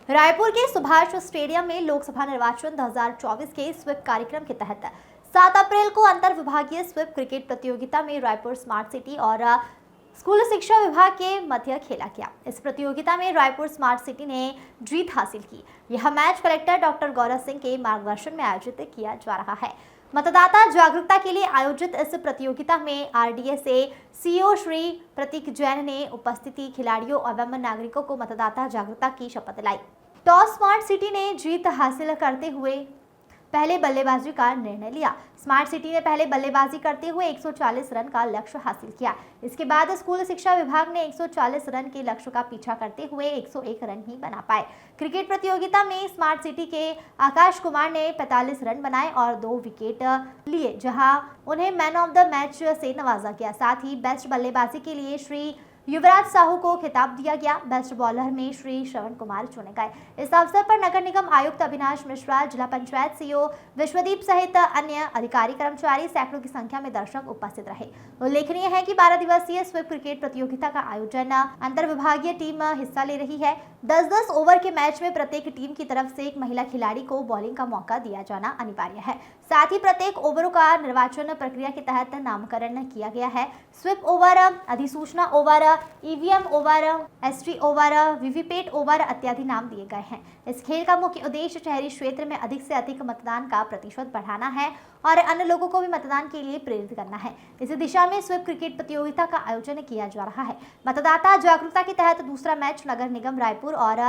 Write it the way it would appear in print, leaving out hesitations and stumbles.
रायपुर के सुभाष स्टेडियम में लोकसभा निर्वाचन 2024 के स्वीप कार्यक्रम के तहत 7 अप्रैल को अंतर विभागीय स्वीप क्रिकेट प्रतियोगिता में रायपुर स्मार्ट सिटी और स्कूल शिक्षा विभाग के मध्य खेला गया। इस प्रतियोगिता में रायपुर स्मार्ट सिटी ने जीत हासिल की। यह match collector doctor Gaurav Singh के मार्गदर्शन में आयोजित किया जा रहा है। मतदाता जागरूकता के लिए आयोजित इस प्रतियोगिता में आरडीए से सीईओ श्री प्रतीक जैन ने उपस्थिति खिलाड़ियों एवं नागरिकों को मतदाता जागरूकता की शपथ दिलाई। टॉस स्मार्ट सिटी ने जीत हासिल करते हुए पहले बल्लेबाजी का निर्णय लिया। स्मार्ट सिटी ने पहले बल्लेबाजी करते हुए 140 रन का लक्ष्य हासिल किया। इसके बाद स्कूल शिक्षा विभाग ने 140 रन के लक्ष्य का पीछा करते हुए 101 रन ही बना पाए। क्रिकेट प्रतियोगिता में स्मार्ट सिटी के आकाश कुमार ने 45 रन बनाए और 2 विकेट लिए, जहां उन्हें मैन ऑफ द मैच से नवाजा गया। साथ ही बेस्ट बल्लेबाजी के लिए श्री युवराज साहू को खिताब दिया गया। बेस्ट बॉलर में श्री श्रवण कुमार चुने गए। इस अवसर पर नगर निगम आयुक्त अविनाश मिश्रा, जिला पंचायत सीईओ विश्वदीप सहित अन्य अधिकारी कर्मचारी सैकड़ों की संख्या में दर्शक उपस्थित रहे। उल्लेखनीय है कि 12 दिवसीय स्वीप क्रिकेट प्रतियोगिता का आयोजन अंतर विभागीय टीम हिस्सा ले रही है। 10-10 ओवर के मैच में प्रत्येक टीम की तरफ से एक महिला खिलाड़ी को बॉलिंग का मौका दिया जाना अनिवार्य है। साथ ही प्रत्येक ओवरों का निर्वाचन प्रक्रिया के तहत नामकरण किया गया है। स्वीप ओवर, अधिसूचना over, EVM over, ST over, VVPAT over इत्यादि नाम दिए गए हैं। इस खेल का मुख्य उद्देश्य शहरी क्षेत्र में अधिक से अधिक मतदान का प्रतिशत बढ़ाना है और अन्य लोगों को भी मतदान के लिए प्रेरित करना है। इसी दिशा में स्वीप क्रिकेट प्रतियोगिता का आयोजन किया जा रहा है। मतदाता जागरूकता के तहत दूसरा मैच नगर निगम रायपुर और